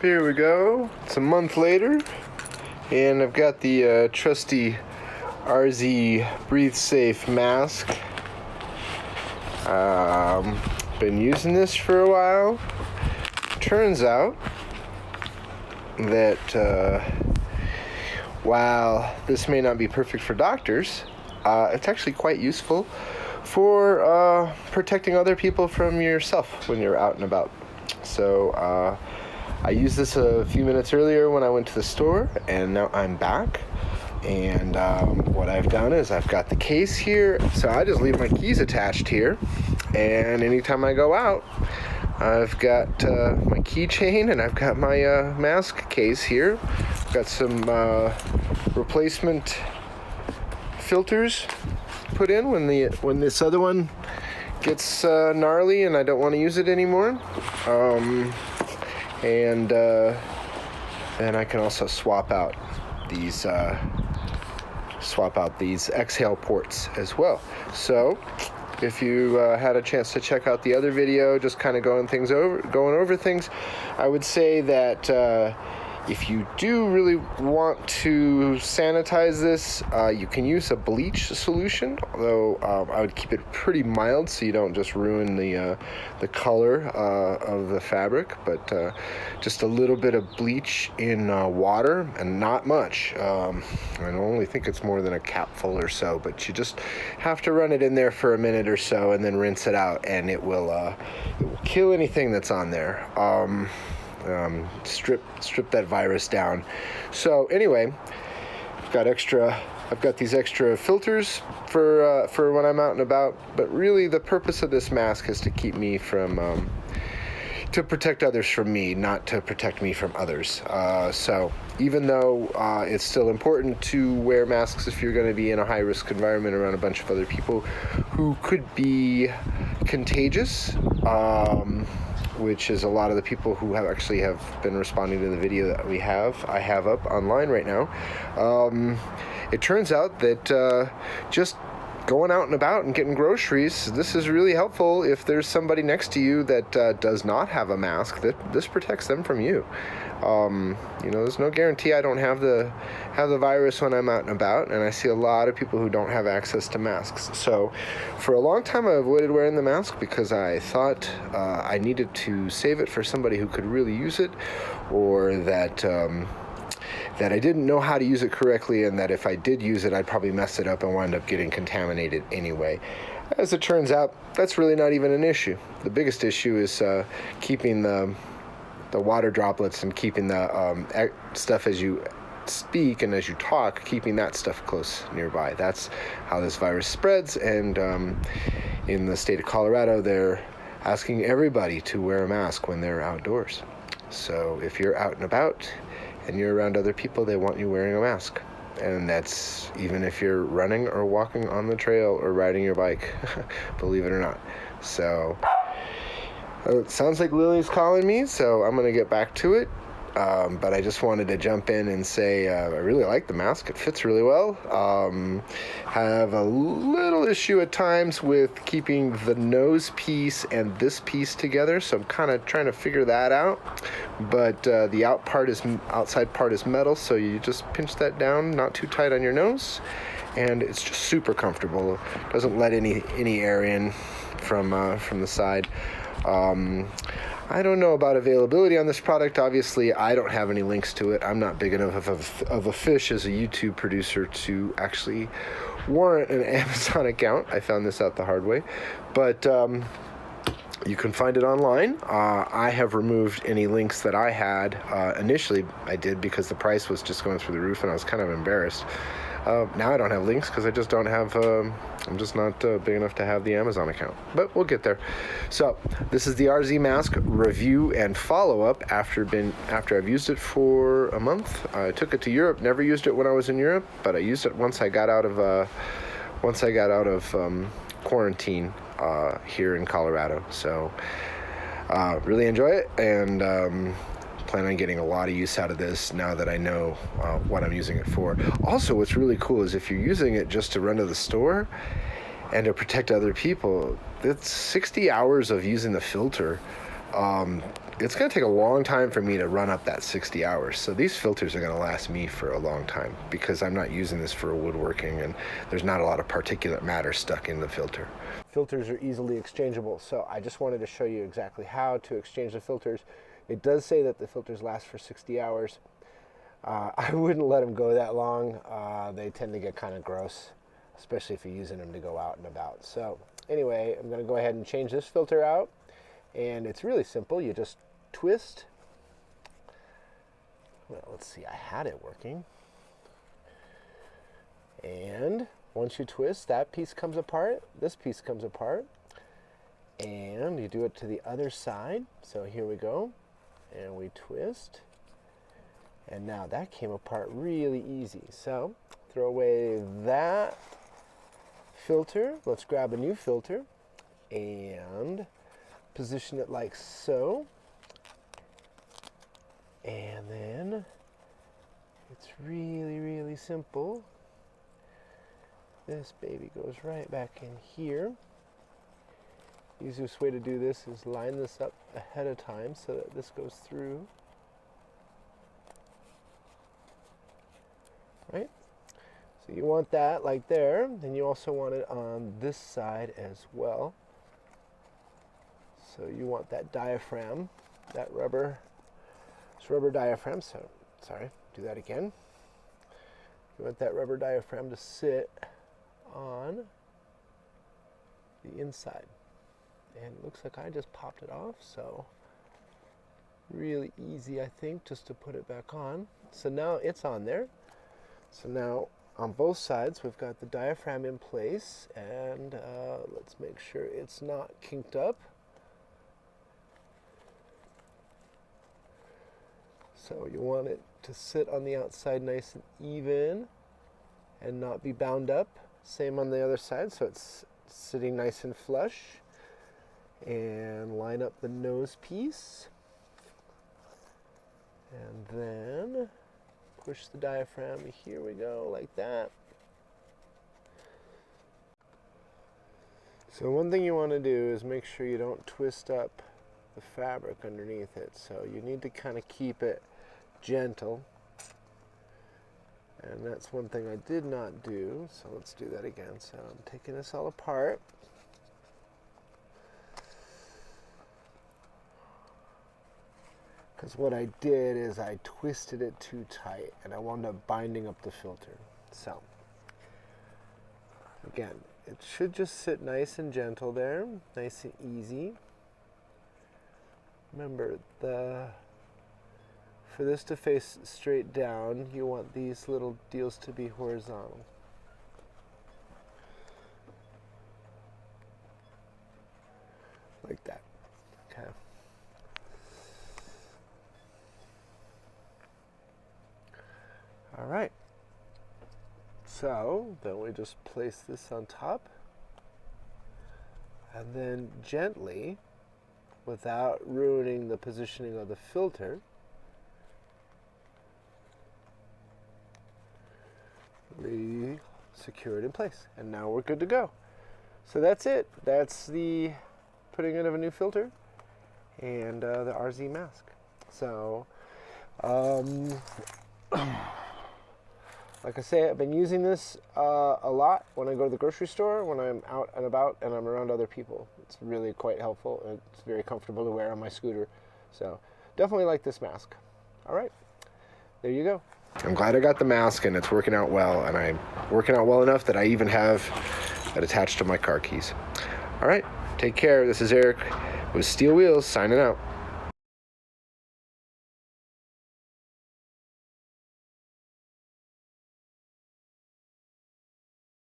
Here we go. It's a month later, and I've got the trusty RZ Breathe Safe mask. Been using this for a while. Turns out that while this may not be perfect for doctors, it's actually quite useful for protecting other people from yourself when you're out and about. So I used this a few minutes earlier when I went to the store, and now I'm back. And what I've done is I've got the case here, so I just leave my keys attached here, and anytime I go out, I've got my keychain and I've got my mask case here. I've got some replacement filters put in when this other one gets gnarly and I don't want to use it anymore. And then I can also swap out these exhale ports as well. So if you had a chance to check out the other video, just kind of going over things, I would say that if you do really want to sanitize this, you can use a bleach solution, although I would keep it pretty mild so you don't just ruin the color of the fabric. But just a little bit of bleach in water, and not much. I don't only think it's more than a capful or so, but you just have to run it in there for a minute or so and then rinse it out, and it will kill anything that's on there. Strip that virus down. So anyway, I've got these extra filters for when I'm out and about, but really the purpose of this mask is to keep me from to protect others from me, not to protect me from others. So even though it's still important to wear masks if you're going to be in a high-risk environment around a bunch of other people who could be contagious, which is a lot of the people who have been responding to the video that I have up online right now. It turns out that just going out and about and getting groceries, this is really helpful if there's somebody next to you that does not have a mask. This protects them from you. There's no guarantee I don't have the virus when I'm out and about, and I see a lot of people who don't have access to masks. So for a long time I avoided wearing the mask because I thought I needed to save it for somebody who could really use it, or that I didn't know how to use it correctly, and that if I did use it, I'd probably mess it up and wind up getting contaminated anyway. As it turns out, that's really not even an issue. The biggest issue is keeping the water droplets and keeping the stuff as you speak and as you talk, keeping that stuff close nearby. That's how this virus spreads, and in the state of Colorado, they're asking everybody to wear a mask when they're outdoors. So if you're out and about and you're around other people, they want you wearing a mask. And that's even if you're running or walking on the trail or riding your bike, believe it or not. So it sounds like Lily's calling me, so I'm going to get back to it. But I just wanted to jump in and say I really like the mask. It fits really well. Have a little issue at times with keeping the nose piece and this piece together, so I'm kind of trying to figure that out. But the outside part is metal, so you just pinch that down, not too tight on your nose, and it's just super comfortable. Doesn't let any air in from the side. I don't know about availability on this product. Obviously, I don't have any links to it. I'm not big enough of a fish as a YouTube producer to actually warrant an Amazon account. I found this out the hard way. But you can find it online. I have removed any links that I had. Initially, I did because the price was just going through the roof, and I was kind of embarrassed. Now I don't have links because I just don't have, I'm just not big enough to have the Amazon account, but we'll get there. So this is the RZ mask review and follow-up after I've used it for a month. I took it to Europe, never used it when I was in Europe, but I used it once I got out of quarantine here in Colorado. So really enjoy it, and plan on getting a lot of use out of this now that I know what I'm using it for. Also, what's really cool is if you're using it just to run to the store and to protect other people, it's 60 hours of using the filter it's going to take a long time for me to run up that 60 hours. So these filters are going to last me for a long time because I'm not using this for woodworking and there's not a lot of particulate matter stuck in the filter. Filters are easily exchangeable, so I just wanted to show you exactly how to exchange the filters. It does say that the filters last for 60 hours. I wouldn't let them go that long. They tend to get kind of gross, especially if you're using them to go out and about. So anyway, I'm going to go ahead and change this filter out. And it's really simple. You just twist. Well, let's see. I had it working. And once you twist, that piece comes apart. This piece comes apart. And you do it to the other side. So here we go. And we twist. And now that came apart really easy. So throw away that filter. Let's grab a new filter. And position it like so, and then it's really simple. This baby goes right back in here. The easiest way to do this is line this up ahead of time so that this goes through. Right? So you want that like there, and you also want it on this side as well. So you want that diaphragm, that rubber diaphragm, so, sorry, do that again. You want that rubber diaphragm to sit on the inside. And it looks like I just popped it off, so really easy, I think, just to put it back on. So now it's on there. So now on both sides, we've got the diaphragm in place, and let's make sure it's not kinked up. So you want it to sit on the outside nice and even and not be bound up. Same on the other side, so it's sitting nice and flush. And line up the nose piece. And then push the diaphragm. Here we go, like that. So one thing you want to do is make sure you don't twist up the fabric underneath it. So you need to kind of keep it gentle, and that's one thing I did not do, so let's do that again. So I'm taking this all apart, because what I did is I twisted it too tight and I wound up binding up the filter. So again, it should just sit nice and gentle there, nice and easy. Remember, for this to face straight down, you want these little deals to be horizontal. Like that. Okay. All right. So then we just place this on top, and then gently, without ruining the positioning of the filter, secure it in place, and now we're good to go. So that's it. That's the putting in of a new filter and the RZ mask. So like I say, I've been using this a lot when I go to the grocery store, when I'm out and about and I'm around other people. It's really quite helpful, and it's very comfortable to wear on my scooter. So definitely like this mask. All right, there you go. I'm glad I got the mask, and it's working out well, and I'm working out well enough that I even have it attached to my car keys. All right, take care. This is Eric with Steel Wheels signing out.